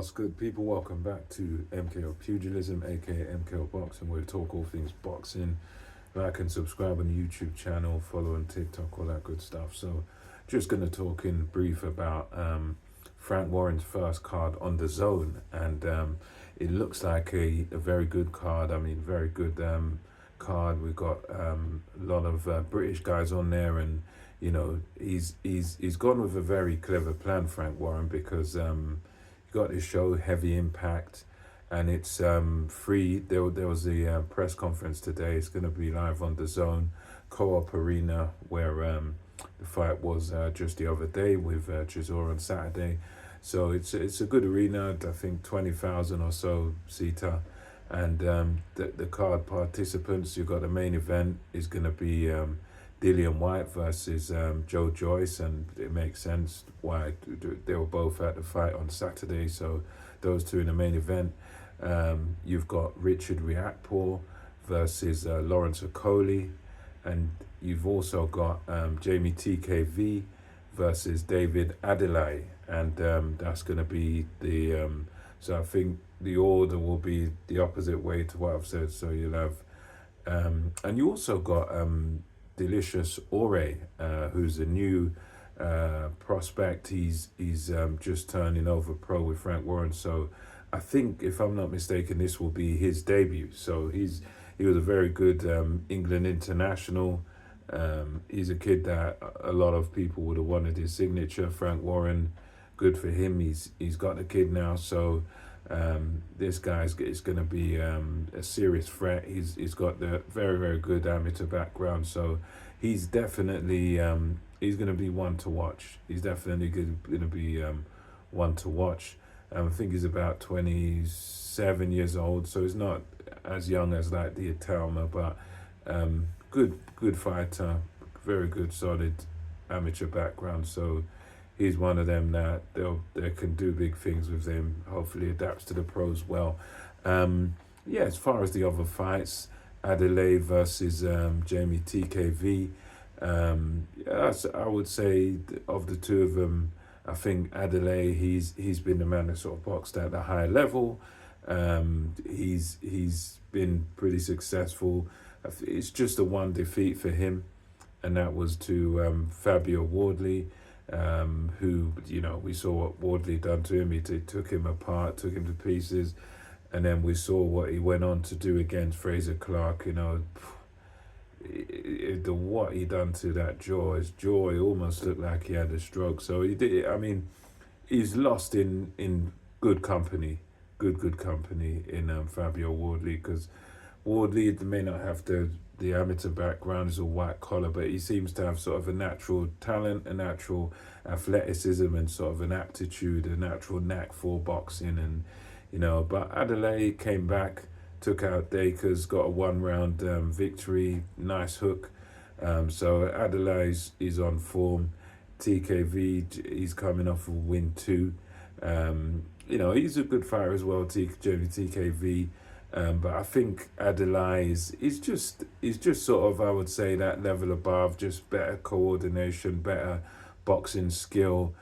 What's good, people? Welcome back to MKO Pugilism, aka MKO Boxing, where we talk all things boxing. Like and subscribe on the YouTube channel, follow on TikTok, all that good stuff. So, just going to talk in brief about Frank Warren's first card on the zone, and it looks like a very good card. I mean, very good card. We've got a lot of British guys on there, and he's gone with a very clever plan, Frank Warren, because he got his show Heavy Impact, and it's free. There was a press conference today. It's going to be live on the Zone Co-op Arena, where the fight was just the other day with Chisora on Saturday. So it's a good arena. I think 20,000 or so seater, and the card participants. You've got the main event is going to be Dillian White versus Joe Joyce, and it makes sense why they were both at the fight on Saturday. So those two in the main event. You've got Richard Riakporhe versus Lawrence Okoli, and you've also got Jamie TKV versus David Adeleye, and that's going to be the so I think the order will be the opposite way to what I've said. So you'll have and you also got Delicious Ore, who's a new prospect. He's just turning over pro with Frank Warren. So I think, if I'm not mistaken, this will be his debut. So he was a very good England international. He's a kid that a lot of people would have wanted his signature. Frank Warren, good for him. He's got a kid now. So this guy is going to be a serious threat. He's got the very good amateur background. So he's definitely he's going to be one to watch. He's definitely going to be one to watch. I think he's about 27 years old, so he's not as young as like the Italma, but good fighter, very good solid amateur background. So he's one of them that they can do big things with him. Hopefully adapts to the pros well. Yeah, as far as the other fights, Adelaide versus Jamie TKV. I would say of the two of them, I think Adelaide, he's been the man that sort of boxed at the high level. He's been pretty successful. It's just a one defeat for him, and that was to Fabio Wardley, who, we saw what Wardley done to him. He took him apart, took him to pieces, and then we saw what he went on to do against Fraser Clark. What he done to that jaw, his jaw, it almost looked like he had a stroke. So he did. I mean, he's lost in good company, good company in Fabio Wardley, because Wardley may not have the amateur background, is a white collar, but he seems to have sort of a natural talent, a natural athleticism, and sort of an aptitude, a natural knack for boxing, and But Adelaide came back, took out Dakers, got a 1-round victory, nice hook. So Adelaide is on form. TKV, he's coming off a win too. He's a good fighter as well, Jamie TKV. But I think Adelaide is just sort of, I would say, that level above, just better coordination, better boxing skill.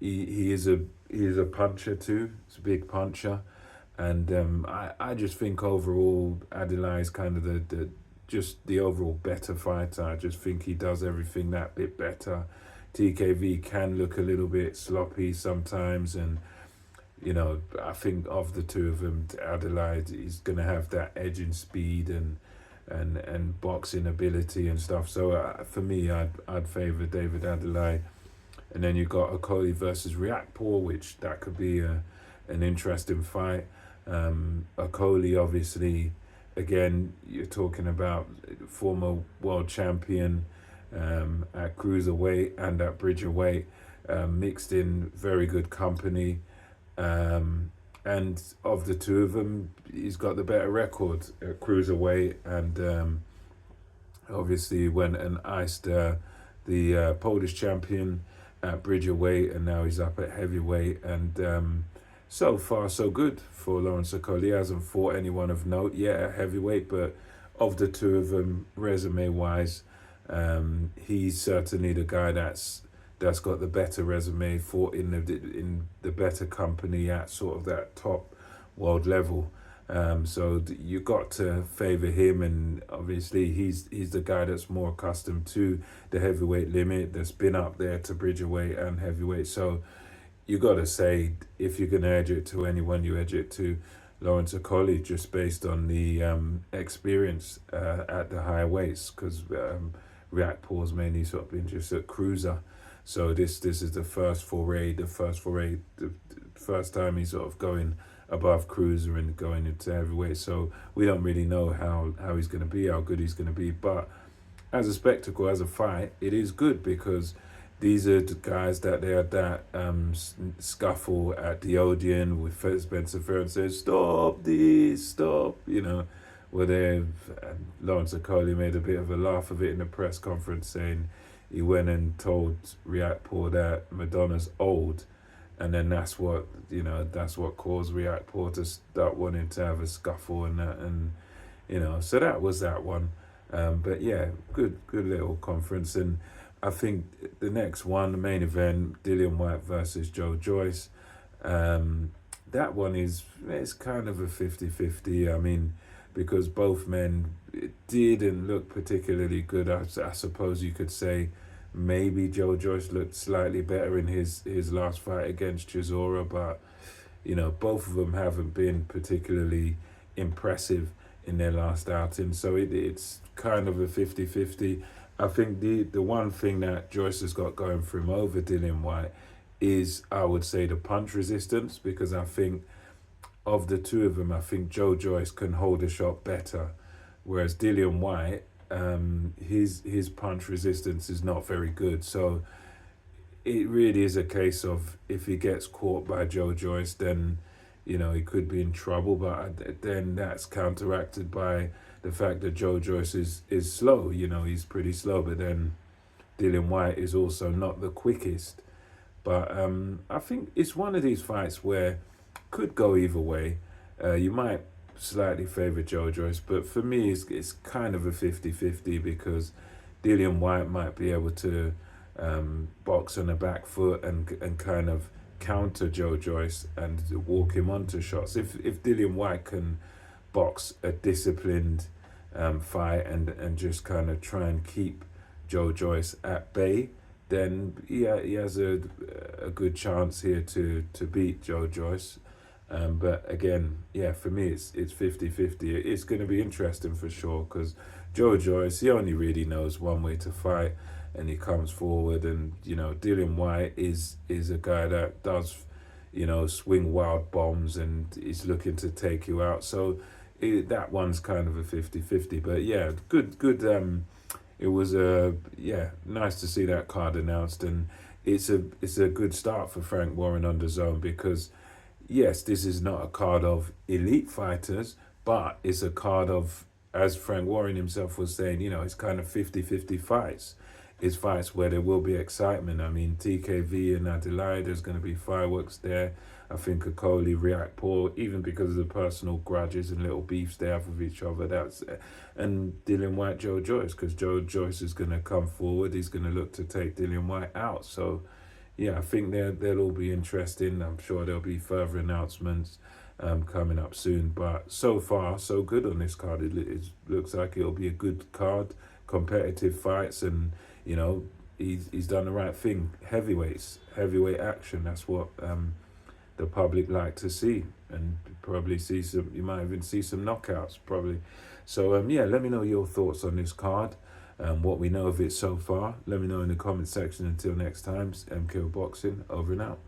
He is a puncher too. He's a big puncher. And I just think overall Adelaide's kind of the overall better fighter. I just think he does everything that bit better. TKV can look a little bit sloppy sometimes, and I think of the two of them, Adelaide is going to have that edge in speed and boxing ability and stuff. So for me, I'd favour David Adelaide. And then you got Okoli versus Riakporhe, which that could be an interesting fight. Okoli, obviously, again, you're talking about former world champion at cruiserweight and at bridgerweight, mixed in very good company. And of the two of them, he's got the better record at cruiserweight, and obviously went and iced the Polish champion at bridgerweight, and now he's up at heavyweight. And so far, so good for Lawrence Okoli. He hasn't fought anyone of note yet at heavyweight, but of the two of them, resume-wise, he's certainly the guy that's got the better resume, fought in the better company at sort of that top world level. So you got to favor him, and obviously he's the guy that's more accustomed to the heavyweight limit, that's been up there to bridgerweight and heavyweight. So you got to say, if you're going to edge it to anyone, you edge it to Lawrence Okolie, just based on the experience at the higher weights, because Riakpor's mainly sort of been just a cruiser. So this is the first foray, the first time he's sort of going above cruiser and going into heavyweight. So we don't really know how he's going to be, how good he's going to be. But as a spectacle, as a fight, it is good, because these are the guys that they had that scuffle at the Odeon with Spencer Ferry says, "Stop this, stop," where Lawrence Okolie made a bit of a laugh of it in the press conference, saying he went and told Riakpor that Madonna's old, and then that's what caused Riakpor to start wanting to have a scuffle and that, and so that was that one. But yeah, good little conference. And I think the next one, the main event, Dillian Whyte versus Joe Joyce, that one it's kind of a 50-50. I mean, because both men didn't look particularly good. I suppose you could say maybe Joe Joyce looked slightly better in his last fight against Chisora, but both of them haven't been particularly impressive in their last outing. So it's kind of a 50-50. I think the one thing that Joyce has got going for him over Dillian Whyte is, I would say, the punch resistance, because I think of the two of them, I think Joe Joyce can hold a shot better, whereas Dillian Whyte, his punch resistance is not very good. So it really is a case of, if he gets caught by Joe Joyce, then he could be in trouble. But then that's counteracted by the fact that Joe Joyce is slow. He's pretty slow, but then Dillian Whyte is also not the quickest. But I think it's one of these fights where could go either way. You might slightly favour Joe Joyce, but for me it's kind of a 50-50, because Dillian Whyte might be able to box on the back foot and kind of counter Joe Joyce and walk him onto shots. If Dillian Whyte can box a disciplined fight and just kind of try and keep Joe Joyce at bay, then he has a good chance here to beat Joe Joyce. But again, for me it's 50-50. It's going to be interesting for sure, because Joe Joyce, he only really knows one way to fight, and he comes forward. And Dillian Whyte is a guy that does swing wild bombs and is looking to take you out. So that one's kind of a 50-50. But yeah, good. It was nice to see that card announced, and it's a good start for Frank Warren on Dazn, because yes, this is not a card of elite fighters, but it's a card of, as Frank Warren himself was saying, it's kind of 50-50 fights. It's fights where there will be excitement. I mean, TKV and Adelaide, there's going to be fireworks there. I think Okolie, Riakpor, even because of the personal grudges and little beefs they have with each other. And Dillian Whyte, Joe Joyce, because Joe Joyce is going to come forward. He's going to look to take Dillian Whyte out. So yeah, I think they'll all be interesting. I'm sure there'll be further announcements coming up soon. But so far, so good on this card. It looks like it'll be a good card, competitive fights, and he's done the right thing. Heavyweight action. That's what the public like to see, and probably see some. You might even see some knockouts, probably. So let me know your thoughts on this card. What we know of it so far. Let me know in the comment section. Until next time, MKO Boxing, over and out.